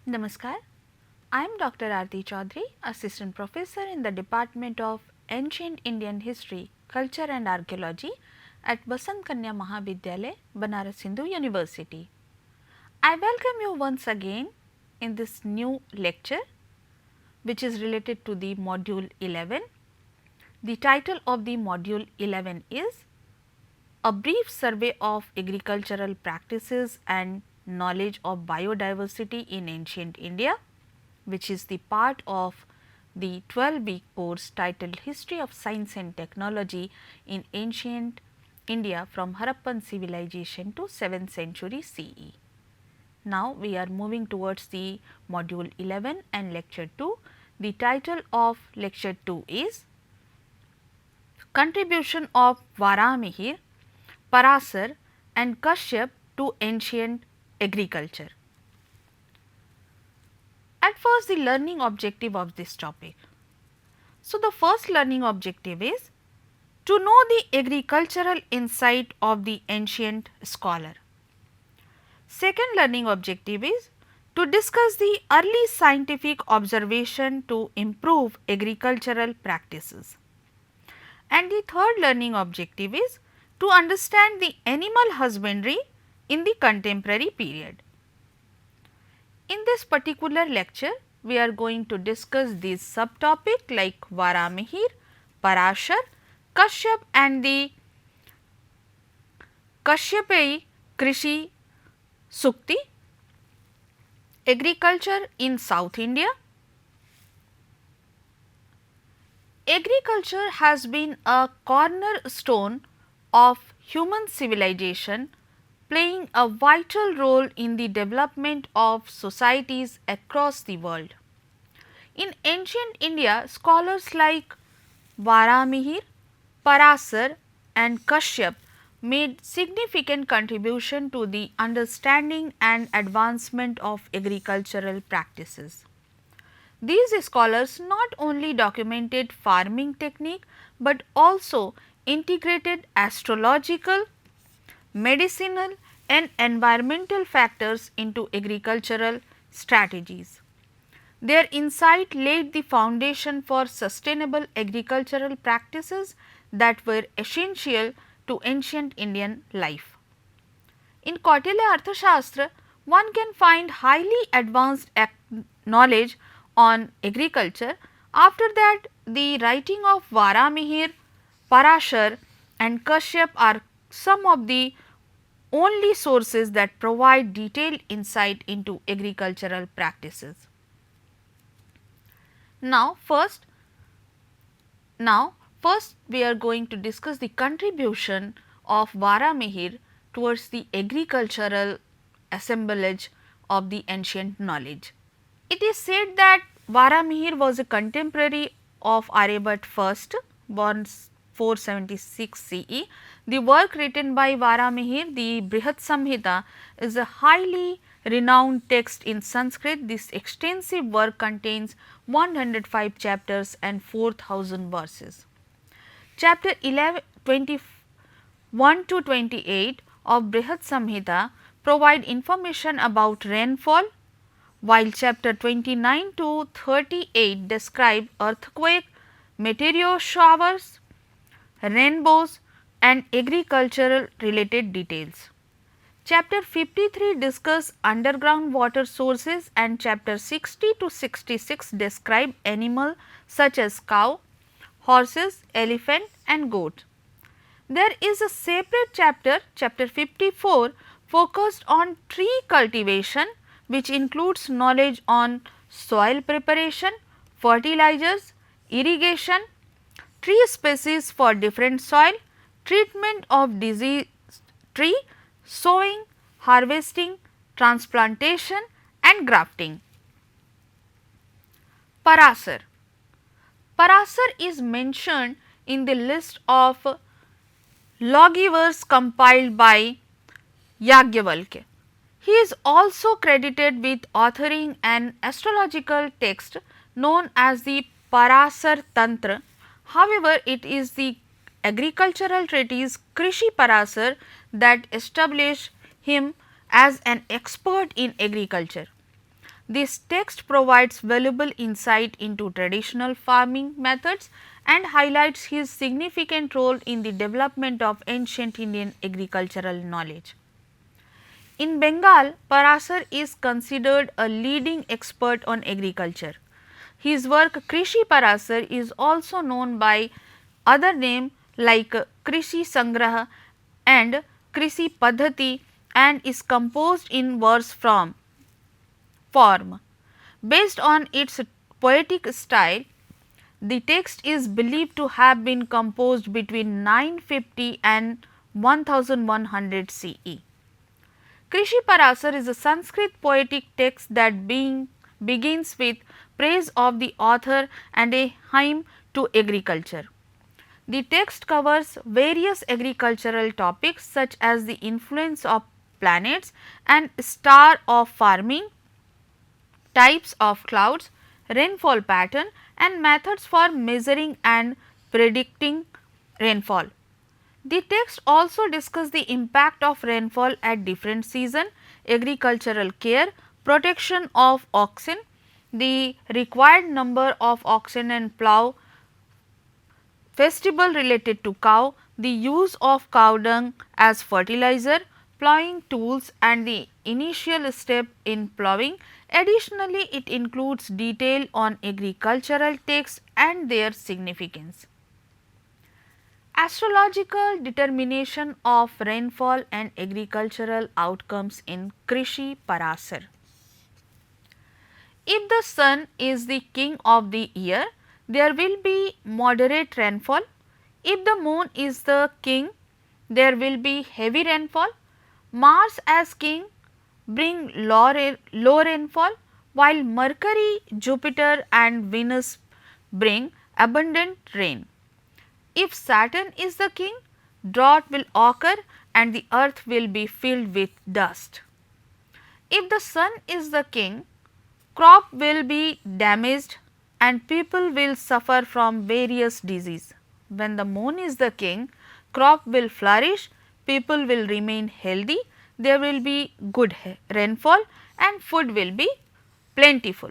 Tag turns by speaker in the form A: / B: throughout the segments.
A: Namaskar. I am Dr. Aarti Chaudhary, Assistant Professor in the Department of Ancient Indian History, Culture and Archaeology at Basant Kanya Mahavidyalaya, Banaras Hindu University. I welcome you once again in this new lecture which is related to the module 11. The title of the module 11 is A Brief Survey of Agricultural Practices and Knowledge of Biodiversity in Ancient India, which is the part of the 12-week course titled History of Science and Technology in Ancient India from Harappan Civilization to 7th century CE. Now, we are moving towards the module 11 and lecture 2. The title of lecture 2 is Contribution of Varahamihira, Parāśara and Kaśyapa to Ancient Agriculture. At first, the learning objective of this topic. So, the first learning objective is to know the agricultural insight of the ancient scholar. Second learning objective is to discuss the early scientific observation to improve agricultural practices. And the third learning objective is to understand the animal husbandry in the contemporary period. In this particular lecture, we are going to discuss these subtopics like Varahamihira, Parāśara, Kaśyapa and the Kaśyapai, Krishi, Sukti, agriculture in South India. Agriculture has been a cornerstone of human civilization, playing a vital role in the development of societies across the world. In ancient India, scholars like Varahamihira, Parāśara and Kaśyapa made significant contribution to the understanding and advancement of agricultural practices. These scholars not only documented farming technique, but also integrated astrological, medicinal and environmental factors into agricultural strategies. Their insight laid the foundation for sustainable agricultural practices that were essential to ancient Indian life. In Kautilya Arthashastra, one can find highly advanced knowledge on agriculture. After that, the writing of Varahamihira, Parāśara and Kaśyapa are some of the only sources that provide detailed insight into agricultural practices. Now, first we are going to discuss the contribution of Varahamihira towards the agricultural assemblage of the ancient knowledge. It is said that Varahamihira was a contemporary of Aryabhatta I, born 476 CE. The work written by Varahamihira, the Brihat Samhita, is a highly renowned text in Sanskrit. This extensive work contains 105 chapters and 4000 verses. Chapter 21 to 28 of Brihat Samhita provide information about rainfall, while chapter 29 to 38 describe earthquake, meteor showers, rainbows and agricultural related details. Chapter 53 discuss underground water sources and chapter 60 to 66 describe animals such as cow, horses, elephant and goat. There is a separate chapter, chapter 54, focused on tree cultivation, which includes knowledge on soil preparation, fertilizers, irrigation, tree species for different soil, treatment of diseased tree, sowing, harvesting, transplantation and grafting. Parāśara. Parāśara is mentioned in the list of lawgivers compiled by Yajnavalkya. He is also credited with authoring an astrological text known as the Parāśara Tantra. However, it is the agricultural treatise Krishi Parāśara that established him as an expert in agriculture. This text provides valuable insight into traditional farming methods and highlights his significant role in the development of ancient Indian agricultural knowledge. In Bengal, Parāśara is considered a leading expert on agriculture. His work Krishi Parāśara is also known by other name like Krishi Sangraha and Krishi Paddhati and is composed in verse form. Based on its poetic style, the text is believed to have been composed between 950 and 1100 CE. Krishi Parāśara is a Sanskrit poetic text that begins with praise of the author and a hymn to agriculture. The text covers various agricultural topics such as the influence of planets and star of farming, types of clouds, rainfall pattern and methods for measuring and predicting rainfall. The text also discusses the impact of rainfall at different seasons, agricultural care, protection of oxen, the required number of oxen and plough, festival related to cow, the use of cow dung as fertilizer, ploughing tools and the initial step in ploughing. Additionally, it includes detail on agricultural texts and their significance. Astrological determination of rainfall and agricultural outcomes in Krishi Parāśara. If the sun is the king of the year, there will be moderate rainfall. If the moon is the king, there will be heavy rainfall. Mars as king bring low rainfall, while Mercury, Jupiter and Venus bring abundant rain. If Saturn is the king, drought will occur and the earth will be filled with dust. If the sun is the king, crop will be damaged and people will suffer from various diseases. When the moon is the king, crop will flourish, people will remain healthy, there will be good rainfall and food will be plentiful.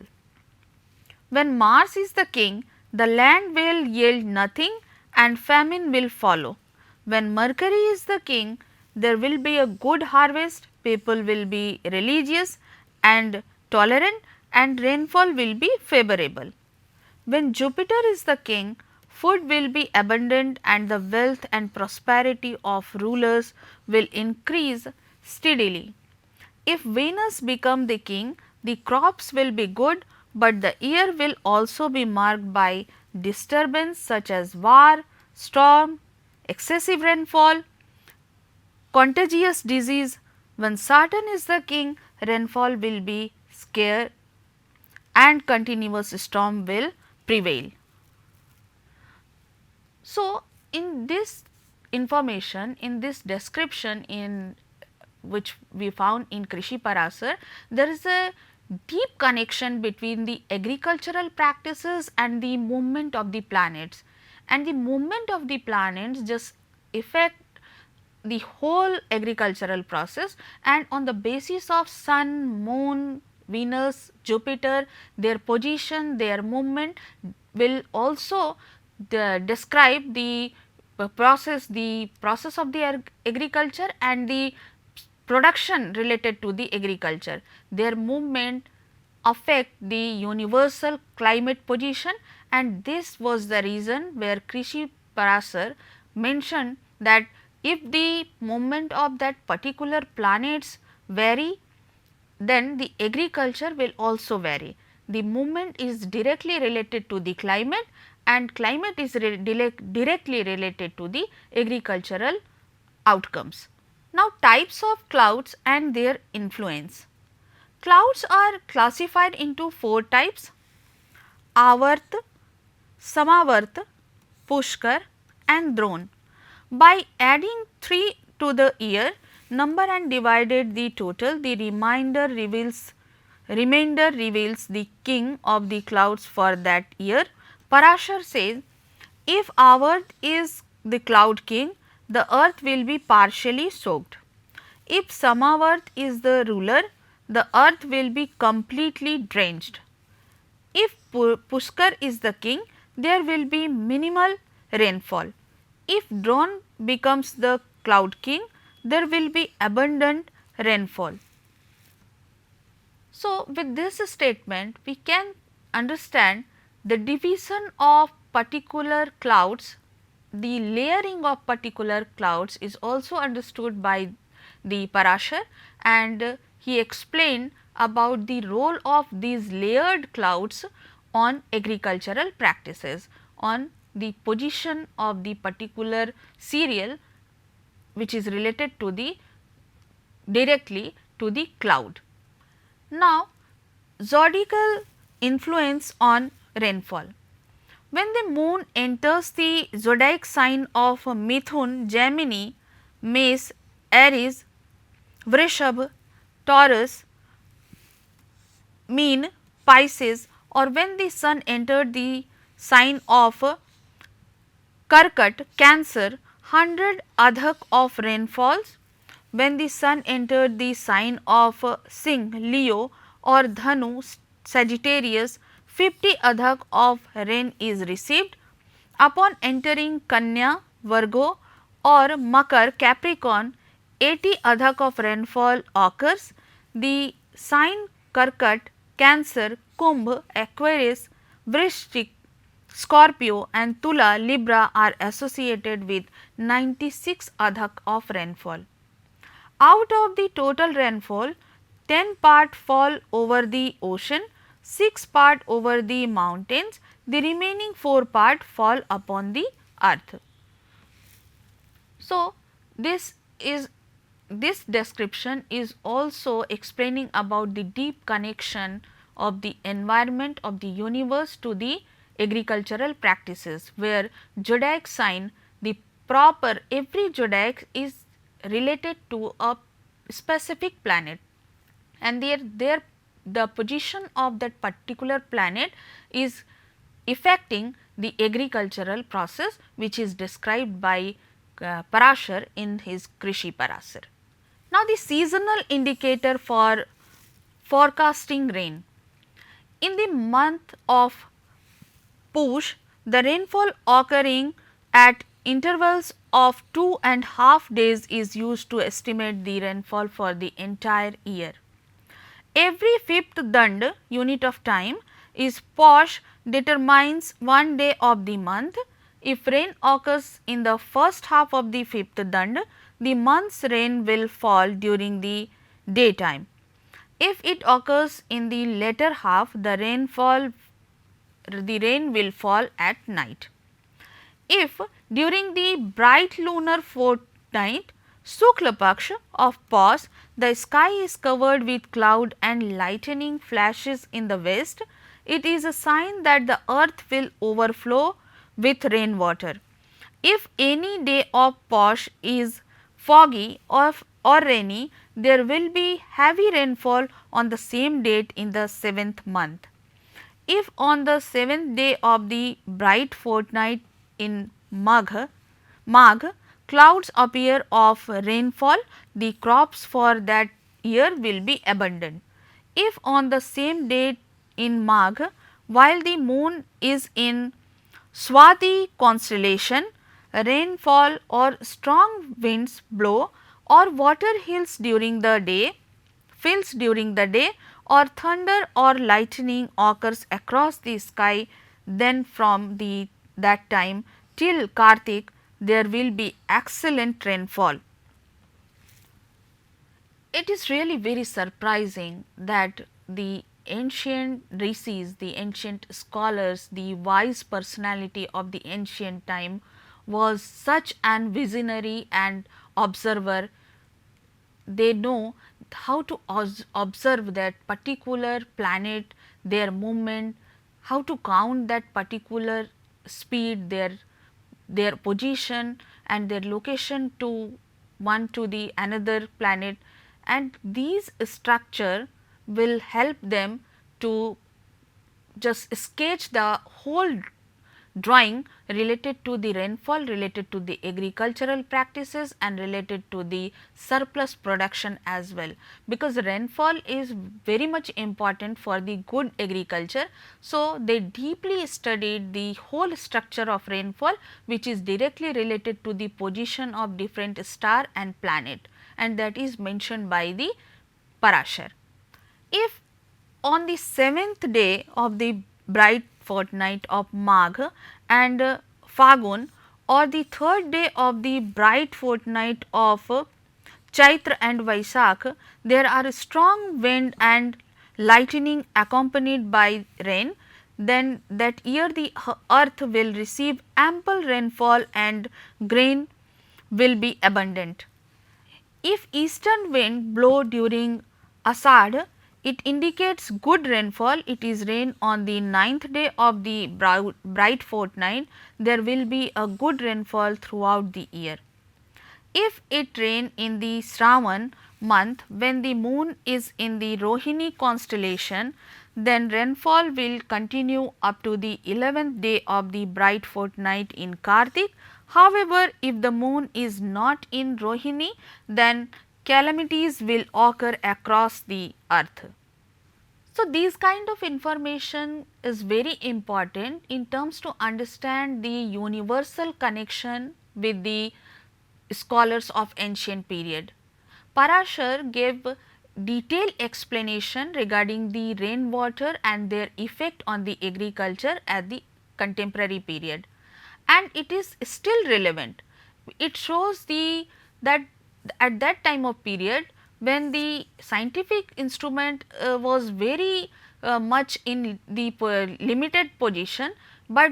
A: When Mars is the king, the land will yield nothing and famine will follow. When Mercury is the king, there will be a good harvest, people will be religious and tolerant and rainfall will be favorable. When Jupiter is the king, food will be abundant and the wealth and prosperity of rulers will increase steadily. If Venus become the king, the crops will be good, but the year will also be marked by disturbance such as war, storm, excessive rainfall, contagious disease. When Saturn is the king, rainfall will be scarce and continuous storm will prevail. So, in this information, in this description in which we found in Krishi Parāśara, there is a deep connection between the agricultural practices and the movement of the planets, and the movement of the planets just affect the whole agricultural process, and on the basis of sun, moon, Venus, Jupiter, their position, their movement will also describe the process of the agriculture and the production related to the agriculture. Their movement affect the universal climate position, and this was the reason where Krishi Parāśara mentioned that if the movement of that particular planets vary, then the agriculture will also vary. The movement is directly related to the climate and climate is directly related to the agricultural outcomes. Now, types of clouds and their influence. Clouds are classified into 4 types: Avart, Samavart, Pushkar and Dron. By adding 3 to the year number and divided the total, the remainder reveals the king of the clouds for that year. Parashara says, if Avart is the cloud king, the earth will be partially soaked. If Samavart is the ruler, the earth will be completely drenched. If Pushkar is the king, there will be minimal rainfall. If Drone becomes the cloud king, there will be abundant rainfall. So, with this statement, we can understand the division of particular clouds, the layering of particular clouds is also understood by the Parashar, and he explained about the role of these layered clouds on agricultural practices, on the position of the particular cereal which is related to the directly to the cloud. Now, zodiacal influence on rainfall. When the moon enters the zodiac sign of Mithun, Gemini, Mesa, Aries, Vrishab, Taurus, Mean, Pisces, or when the sun entered the sign of Karkat, Cancer, 100 adhak of rainfalls. When the sun entered the sign of Singh, Leo, or Dhanu, Sagittarius, 50 adhak of rain is received. Upon entering Kanya, Virgo, or Makar, Capricorn, 80 adhak of rainfall occurs. The sign Karkat, Cancer, Kumbh, Aquarius, Vrishchik, Scorpio and Tula, Libra are associated with 96 adhak of rainfall. Out of the total rainfall, 10 part fall over the ocean, 6 part over the mountains, the remaining 4 part fall upon the earth. So, this description is also explaining about the deep connection of the environment of the universe to the agricultural practices, where zodiac sign, the proper every zodiac is related to a specific planet, and the position of that particular planet is affecting the agricultural process, which is described by Parāśara in his Krishi Parāśara. Now, the seasonal indicator for forecasting rain. In the month of Push, the rainfall occurring at intervals of 2.5 days is used to estimate the rainfall for the entire year. Every fifth dand unit of time is Posh determines 1 day of the month. If rain occurs in the first half of the fifth dand, the month's rain will fall during the daytime. If it occurs in the latter half, the rain will fall at night. If during the bright lunar fortnight Shukla Paksha of Pause, the sky is covered with cloud and lightning flashes in the west, it is a sign that the earth will overflow with rainwater. If any day of Posh is foggy or rainy, there will be heavy rainfall on the same date in the 7th month. If on the 7th day of the bright fortnight in Magh, clouds appear of rainfall, the crops for that year will be abundant. If on the same date in Magh, while the moon is in Swati constellation, rainfall or strong winds blow or water fills during the day or thunder or lightning occurs across the sky, then from that time till Kartik there will be excellent rainfall. It is really very surprising that the ancient rishis, the ancient scholars, the wise personality of the ancient time was such an visionary and observer. They know how to observe that particular planet, their movement, how to count that particular speed, their position and their location to one to the another planet, and these structure will help them to just sketch the whole drawing related to the rainfall, related to the agricultural practices and related to the surplus production as well, because rainfall is very much important for the good agriculture. So, they deeply studied the whole structure of rainfall, which is directly related to the position of different star and planet, and that is mentioned by the Parāśara. If on the 7th day of the bright fortnight of Magh and Phagun, or the 3rd day of the bright fortnight of Chaitra and Vaisakh, there are strong wind and lightning accompanied by rain, then that year the earth will receive ample rainfall and grain will be abundant. If eastern wind blow during Asad, it indicates good rainfall. It is rain on the 9th day of the bright fortnight. There will be a good rainfall throughout the year. If it rain in the Shravan month when the moon is in the Rohini constellation, then rainfall will continue up to the 11th day of the bright fortnight in Kartik. However, if the moon is not in Rohini, then calamities will occur across the earth. So, these kind of information is very important in terms to understand the universal connection with the scholars of ancient period. Parāśara gave detailed explanation regarding the rainwater and their effect on the agriculture at the contemporary period, and it is still relevant. It shows that at that time of period, when the scientific instrument was very much in the limited position, but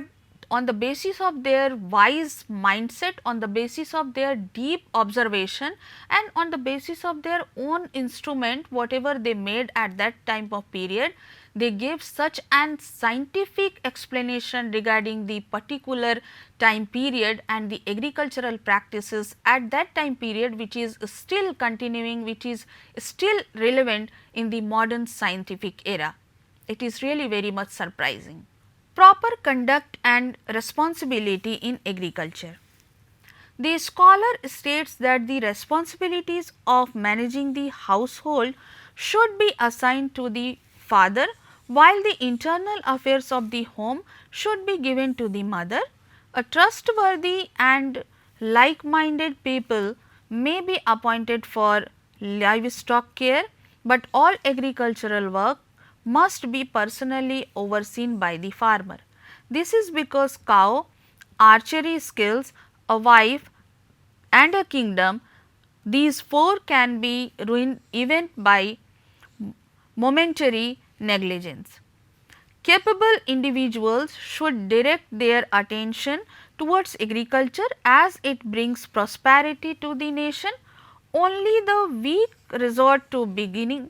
A: on the basis of their wise mindset, on the basis of their deep observation and on the basis of their own instrument whatever they made at that time of period, they gave such an scientific explanation regarding the particular time period and the agricultural practices at that time period, which is still continuing, which is still relevant in the modern scientific era. It is really very much surprising. Proper conduct and responsibility in agriculture. The scholar states that the responsibilities of managing the household should be assigned to the father, while the internal affairs of the home should be given to the mother. A trustworthy and like-minded people may be appointed for livestock care, but all agricultural work must be personally overseen by the farmer. This is because cow, archery skills, a wife and a kingdom, these four can be ruined even by momentary negligence. Capable individuals should direct their attention towards agriculture as it brings prosperity to the nation. Only the weak resort to begging.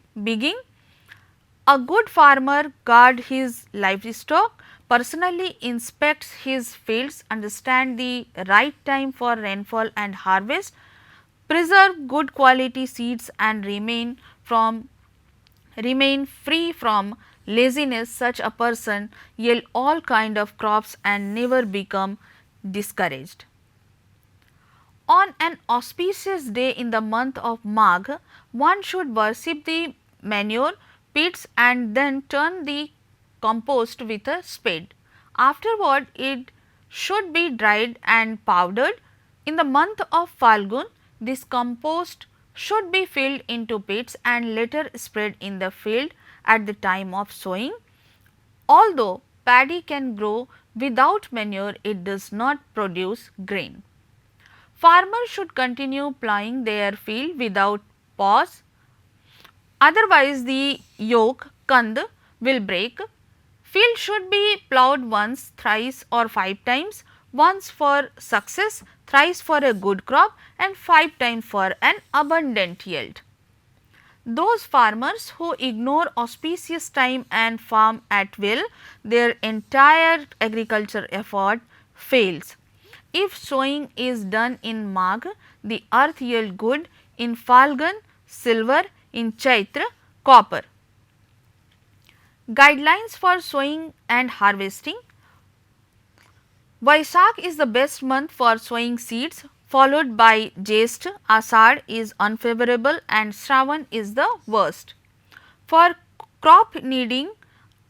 A: A good farmer guards his livestock, personally inspects his fields, understands the right time for rainfall and harvest, preserve good quality seeds and remain free from laziness. Such a person yield all kind of crops and never become discouraged. On an auspicious day in the month of Magh, one should worship the manure pits and then turn the compost with a spade. Afterward, it should be dried and powdered. In the month of Phalgun, this compost should be filled into pits and later spread in the field at the time of sowing. Although paddy can grow without manure, it does not produce grain. Farmers should continue plowing their field without pause, otherwise the yoke kand will break. Field should be plowed once, thrice or 5 times, once for success, thrice for a good crop and 5 times for an abundant yield. Those farmers who ignore auspicious time and farm at will, their entire agriculture effort fails. If sowing is done in Magh, the earth yield good, in Phalgun silver, in Chaitra copper. Guidelines for sowing and harvesting. Vaisakh is the best month for sowing seeds, followed by Jyeshtha. Asad is unfavorable and Shravan is the worst. For crop needing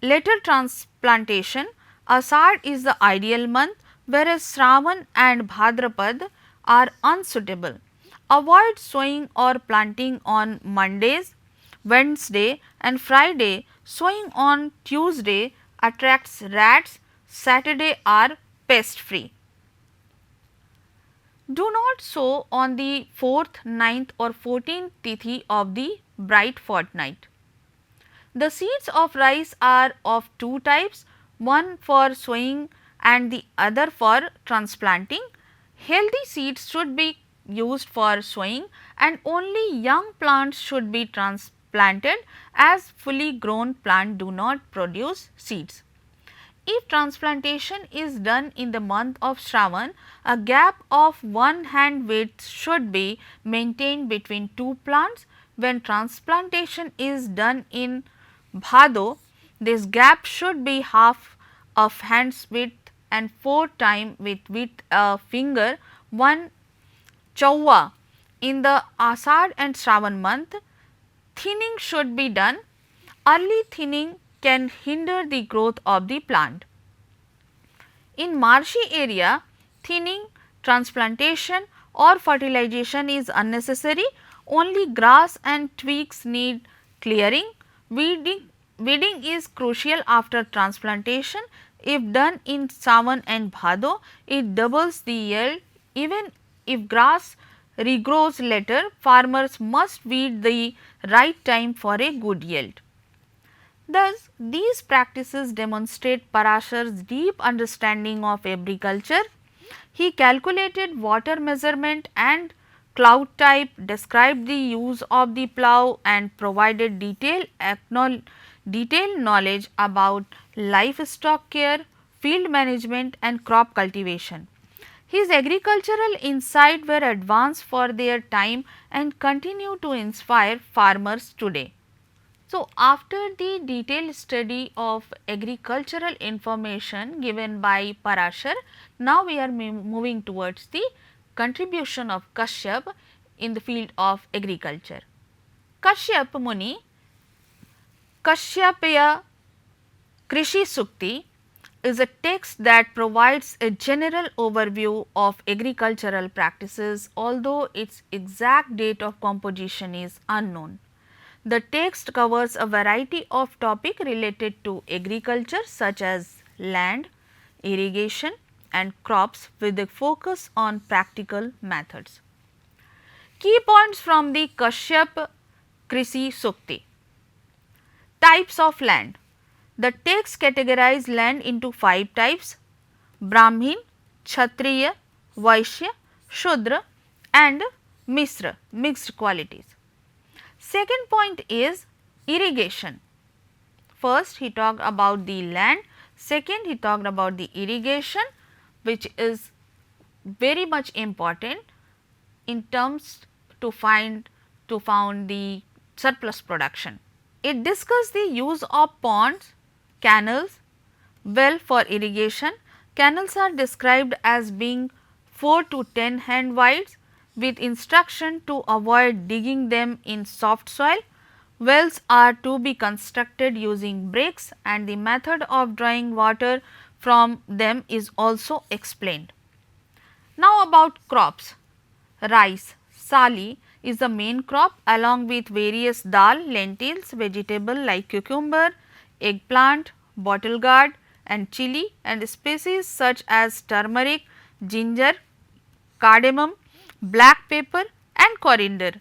A: later transplantation, Asad is the ideal month, whereas Shravan and Bhadrapad are unsuitable. Avoid sowing or planting on Mondays, Wednesday and Friday. Sowing on Tuesday attracts rats. Saturday are pest free. Do not sow on the 4th, 9th or 14th tithi of the bright fortnight. The seeds of rice are of two types, one for sowing and the other for transplanting. Healthy seeds should be used for sowing and only young plants should be transplanted, as fully grown plants do not produce seeds. If transplantation is done in the month of Shravan, a gap of 1 hand width should be maintained between two plants. When transplantation is done in Bhado, this gap should be half of hand's width and 4 times with a finger. One Chauva in the Asad and Shravan month, thinning should be done. Early thinning can hinder the growth of the plant. In marshy area, thinning, transplantation or fertilization is unnecessary. Only grass and twigs need clearing. Weeding is crucial after transplantation. If done in Sawan and Bhado, it doubles the yield. Even if grass regrows later, farmers must weed the right time for a good yield. Thus, these practices demonstrate Parāśara's deep understanding of agriculture. He calculated water measurement and cloud type, described the use of the plough and provided detailed knowledge about livestock care, field management and crop cultivation. His agricultural insights were advanced for their time and continue to inspire farmers today. So, after the detailed study of agricultural information given by Parāśara, now we are moving towards the contribution of Kasyapa in the field of agriculture. Kasyapa Muni, Kasyapaya Krishi Sukti is a text that provides a general overview of agricultural practices, although its exact date of composition is unknown. The text covers a variety of topics related to agriculture such as land, irrigation and crops, with a focus on practical methods. Key points from the Kasyapa Krishi Sukti. Types of land. The text categorizes land into 5 types: Brahmin, Kshatriya, Vaishya, Shudra and Misra, mixed qualities. Second point is irrigation. First he talked about the land, second he talked about the irrigation, which is very much important in terms to found the surplus production. It discussed the use of ponds, canals, well for irrigation. Canals are described as being 4 to 10 hand wide, with instruction to avoid digging them in soft soil. Wells are to be constructed using bricks and the method of drawing water from them is also explained. Now about crops. Rice, sali is the main crop along with various dal, lentils, vegetable like cucumber, eggplant, bottle gourd and chili, and species such as turmeric, ginger, cardamom, black pepper and coriander.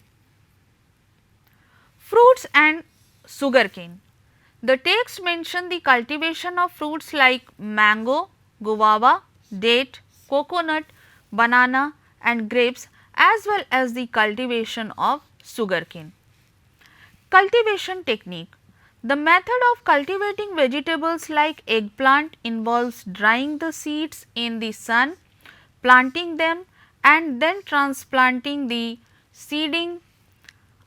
A: Fruits and sugarcane. The text mention the cultivation of fruits like mango, guava, date, coconut, banana and grapes, as well as the cultivation of sugarcane. Cultivation technique. The method of cultivating vegetables like eggplant involves drying the seeds in the sun, planting them and then transplanting the seeding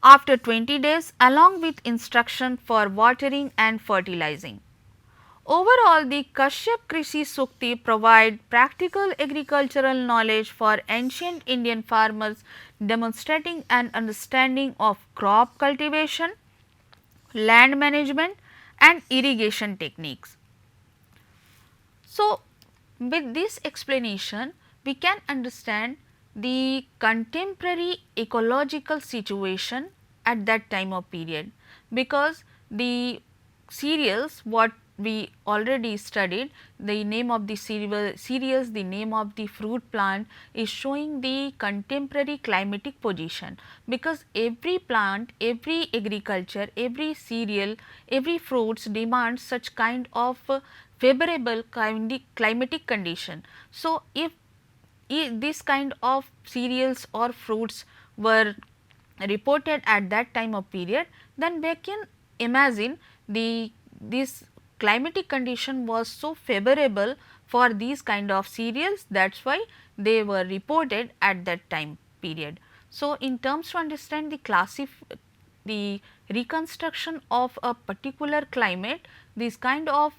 A: after 20 days along with instruction for watering and fertilizing. Overall, the Kasyap Krishi Sukti provide practical agricultural knowledge for ancient Indian farmers, demonstrating an understanding of crop cultivation, land management and irrigation techniques. So, with this explanation, we can understand the contemporary ecological situation at that time of period, because the cereals what we already studied, the name of the cereals, the name of the fruit plant is showing the contemporary climatic position, because every plant, every agriculture, every cereal, every fruits demands such kind of favorable climatic condition. So, if this kind of cereals or fruits were reported at that time of period, then we can imagine this climatic condition was so favorable for these kind of cereals, that is why they were reported at that time period. So, in terms to understand the reconstruction of a particular climate, this kind of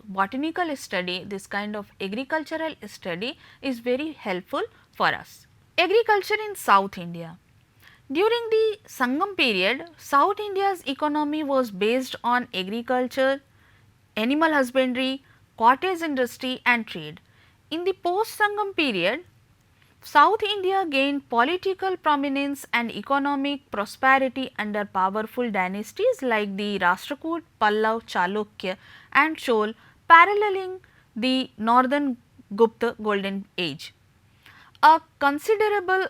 A: botanical study, this kind of agricultural study is very helpful for us. Agriculture in South India. During the Sangam period, South India's economy was based on agriculture, animal husbandry, cottage industry and trade. In the post Sangam period, South India gained political prominence and economic prosperity under powerful dynasties like the Rashtrakoot, Pallav, Chalukya and Chol, paralleling the northern Gupta golden age. A considerable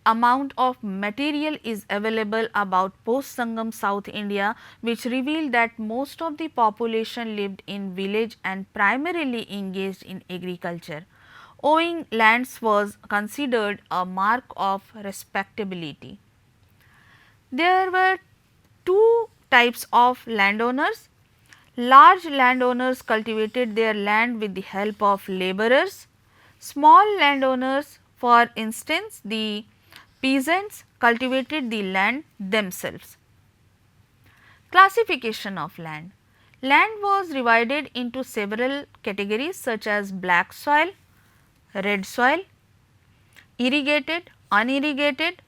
A: amount of material is available about post Sangam South India, which reveal that most of the population lived in village and primarily engaged in agriculture. Owning lands was considered a mark of respectability. There were two types of landowners. Large landowners cultivated their land with the help of laborers. Small landowners, for instance, the peasants, cultivated the land themselves. Classification of land. Land was divided into several categories such as black soil, red soil, irrigated, unirrigated,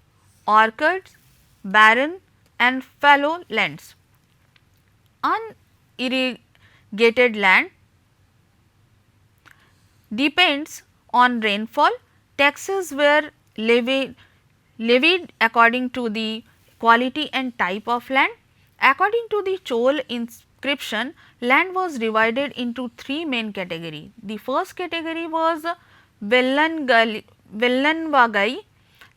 A: orchards, barren and fallow lands. Unirrigated land depends on rainfall. Taxes were levied according to the quality and type of land. According to the Chol inscription, land was divided into three main categories. The first category was Vellanvagai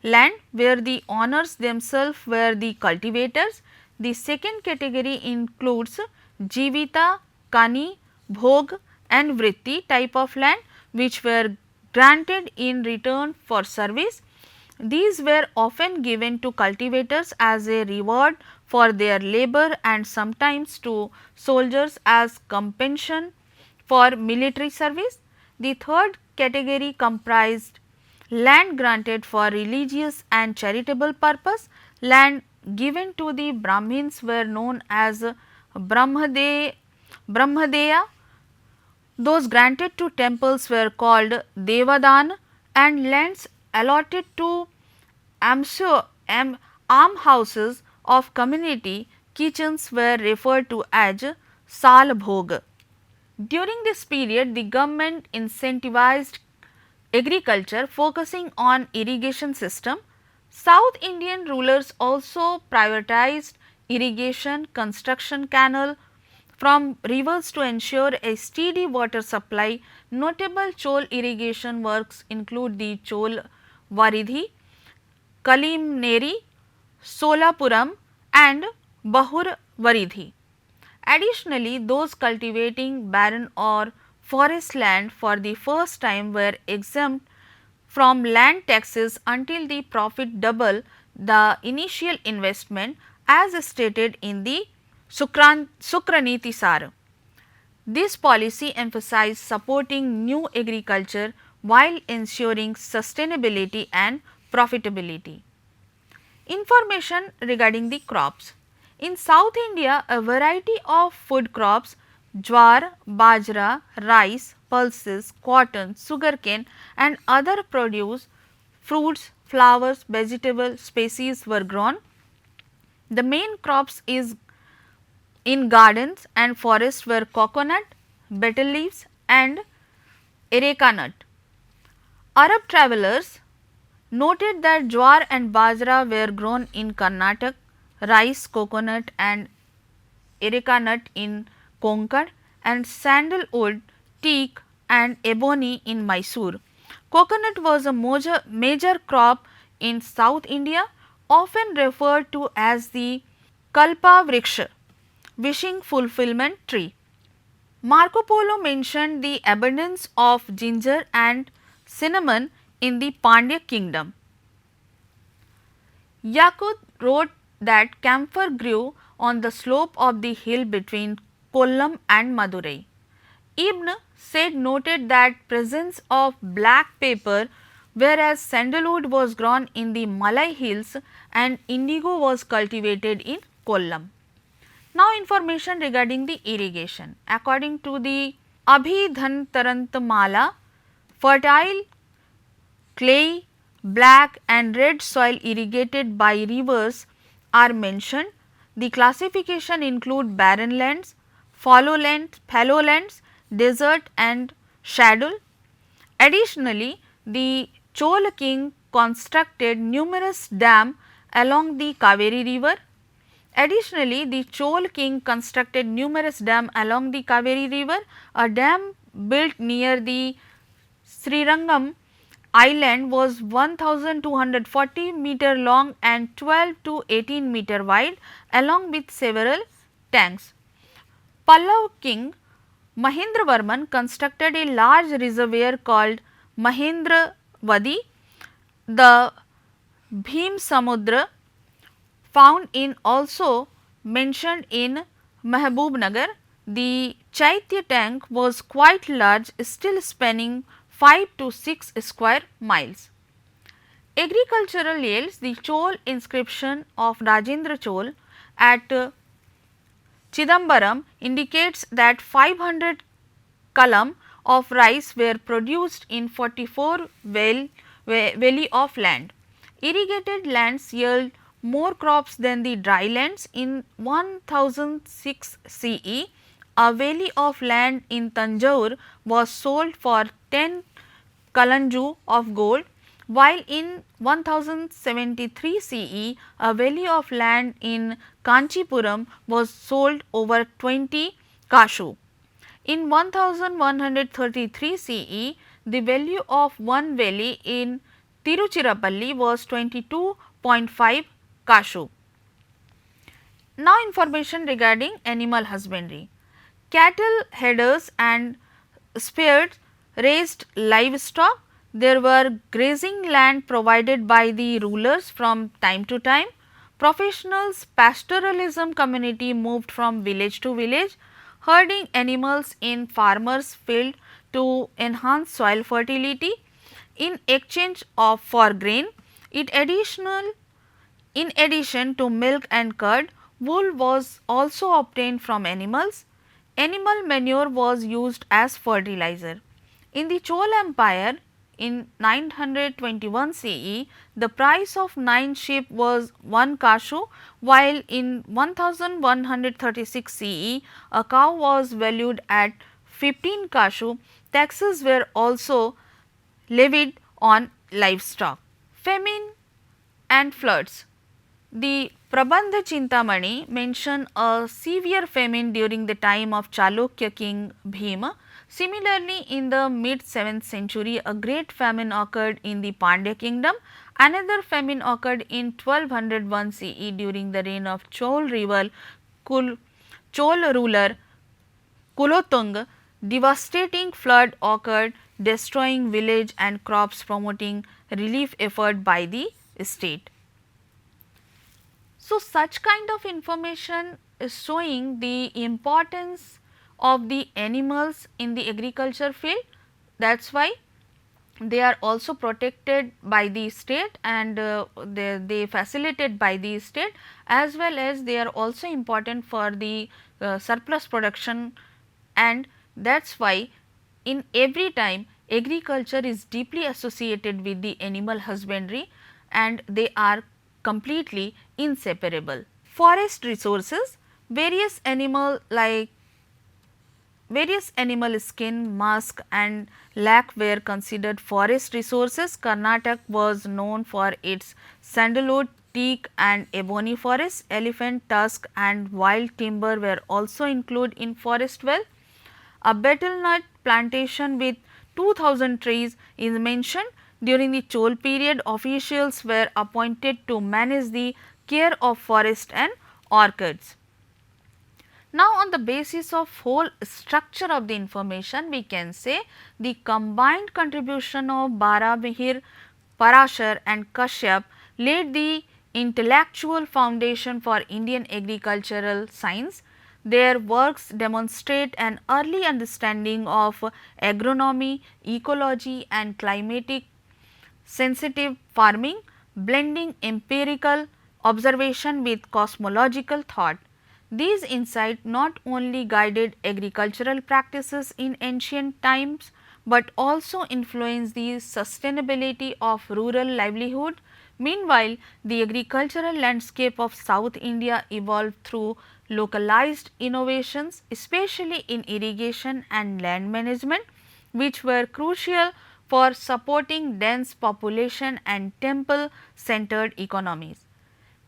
A: land, where the owners themselves were the cultivators. The second category includes Jivita, Kani, Bhog and Vritti type of land, which were granted in return for service. These were often given to cultivators as a reward for their labor and sometimes to soldiers as compensation for military service. The third category comprised land granted for religious and charitable purpose. Land given to the Brahmins were known as Brahmadeya. Those granted to temples were called Devadan, and lands allotted to almhouses of community kitchens were referred to as Salbhog. During this period, the government incentivized agriculture focusing on irrigation system. South Indian rulers also prioritized irrigation, construction canal from rivers to ensure a steady water supply. Notable Chol irrigation works include the Chol Varidhi, Kalimneri, Solapuram and Bahur Varidhi. Additionally, those cultivating barren or forest land for the first time were exempt from land taxes until the profit double the initial investment, as stated in the Sukraniti Sar. This policy emphasized supporting new agriculture while ensuring sustainability and profitability. Information regarding the crops. In South India, a variety of food crops jowar, bajra, rice, pulses, cotton, sugarcane and other produce, fruits, flowers, vegetable species were grown. The main crops is in gardens and forests were coconut, betel leaves and areca nut. Arab travelers noted that jowar and bajra were grown in Karnataka, rice, coconut and areca nut in Konkan and sandalwood, teak and ebony in Mysore. Coconut was a major crop in South India, often referred to as the Kalpa Vriksha, wishing fulfillment tree. Marco Polo mentioned the abundance of ginger and cinnamon in the Pandya kingdom. Yakut wrote that camphor grew on the slope of the hill between Kollam and Madurai. Ibn Said noted that presence of black pepper, whereas sandalwood was grown in the Malay hills and indigo was cultivated in Kollam. Now information regarding the irrigation. According to the Abhidhantarantmala, fertile clay, black and red soil irrigated by rivers are mentioned. The classification include barren lands, fallow lands, desert and shadow. Additionally, the Chol king constructed numerous dams along the Kaveri river. Additionally, the Chol king constructed numerous dams along the Kaveri river. A dam built near the Srirangam island was 1240 meter long and 12 to 18 meter wide, along with several tanks. Pallav king Mahendravarman constructed a large reservoir called Mahendravadi. The Bhim Samudra found in also mentioned in Mahbubnagar. The Chaitya tank was quite large, still spanning 5 to 6 square miles. Agricultural yields. The Chol inscription of Rajendra Chol at Chidambaram indicates that 500 kalam of rice were produced in 44 valley of land. Irrigated lands yield more crops than the dry lands. In 1006 CE, a valley of land in Tanjore was sold for 10 kalanju of gold, while in 1073 CE, a valley of land in Kanchipuram was sold over 20 kashu. In 1133 CE, the value of one valley in Tiruchirappalli was 22.5 kashu. Now information regarding animal husbandry. Cattle headers and spears raised livestock. There were grazing land provided by the rulers from time to time. Professionals pastoralism community moved from village to village, herding animals in farmers' field to enhance soil fertility in exchange of for grain. In addition to milk and curd, wool was also obtained from animals. Animal manure was used as fertilizer. In the Chol Empire in 921 CE, the price of 9 sheep was 1 kashu, while in 1136 CE, a cow was valued at 15 kashu. Taxes were also levied on livestock. Famine and floods. The Prabandha Chintamani mention a severe famine during the time of Chalukya king Bhima. Similarly, in the mid 7th century, a great famine occurred in the Pandya kingdom. Another famine occurred in 1201 CE during the reign of Chol ruler Kulotung. Devastating flood occurred, destroying village and crops, promoting relief effort by the state. So, such kind of information is showing the importance of the animals in the agriculture field. That is why they are also protected by the state and they facilitated by the state, as well as they are also important for the surplus production and that is why in every time agriculture is deeply associated with the animal husbandry and they are completely inseparable. Forest resources, various animal skin, musk and lac were considered forest resources. Karnataka was known for its sandalwood, teak and ebony forests. Elephant tusk and wild timber were also included in forest wealth. A betel nut plantation with 2000 trees is mentioned. During the Chol period, officials were appointed to manage the care of forest and orchards. Now, on the basis of whole structure of the information, we can say the combined contribution of Varahamihira, Parāśara and Kasyapa laid the intellectual foundation for Indian agricultural science. Their works demonstrate an early understanding of agronomy, ecology and climatic sensitive farming, blending empirical observation with cosmological thought. These insights not only guided agricultural practices in ancient times, but also influenced the sustainability of rural livelihood. Meanwhile, the agricultural landscape of South India evolved through localized innovations, especially in irrigation and land management, which were crucial for supporting dense population and temple centered economies.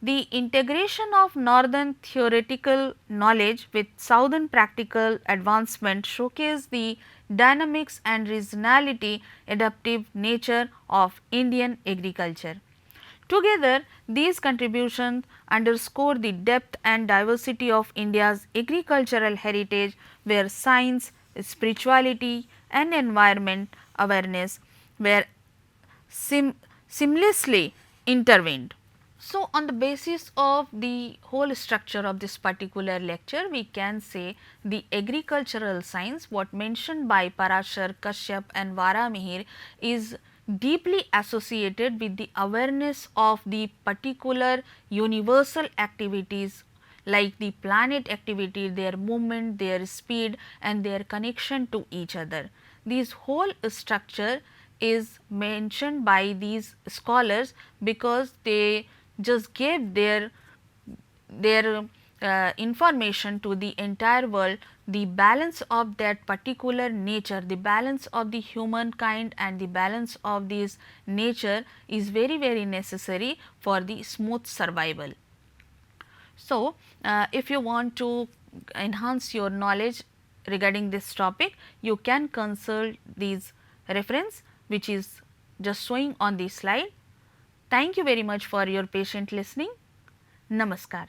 A: The integration of northern theoretical knowledge with southern practical advancement showcase the dynamics and regionality adaptive nature of Indian agriculture. Together, these contributions underscore the depth and diversity of India's agricultural heritage, where science, spirituality and environment awareness were seamlessly intervened. So, on the basis of the whole structure of this particular lecture, we can say the agricultural science, what mentioned by Parashara, Kasyapa and Varahamihira, is deeply associated with the awareness of the particular universal activities like the planet activity, their movement, their speed and their connection to each other. This whole structure is mentioned by these scholars because they just gave their information to the entire world. The balance of that particular nature, the balance of the humankind and the balance of this nature is very necessary for the smooth survival. So, if you want to enhance your knowledge regarding this topic, you can consult these reference which is just showing on the slide. Thank you very much for your patient listening. Namaskar.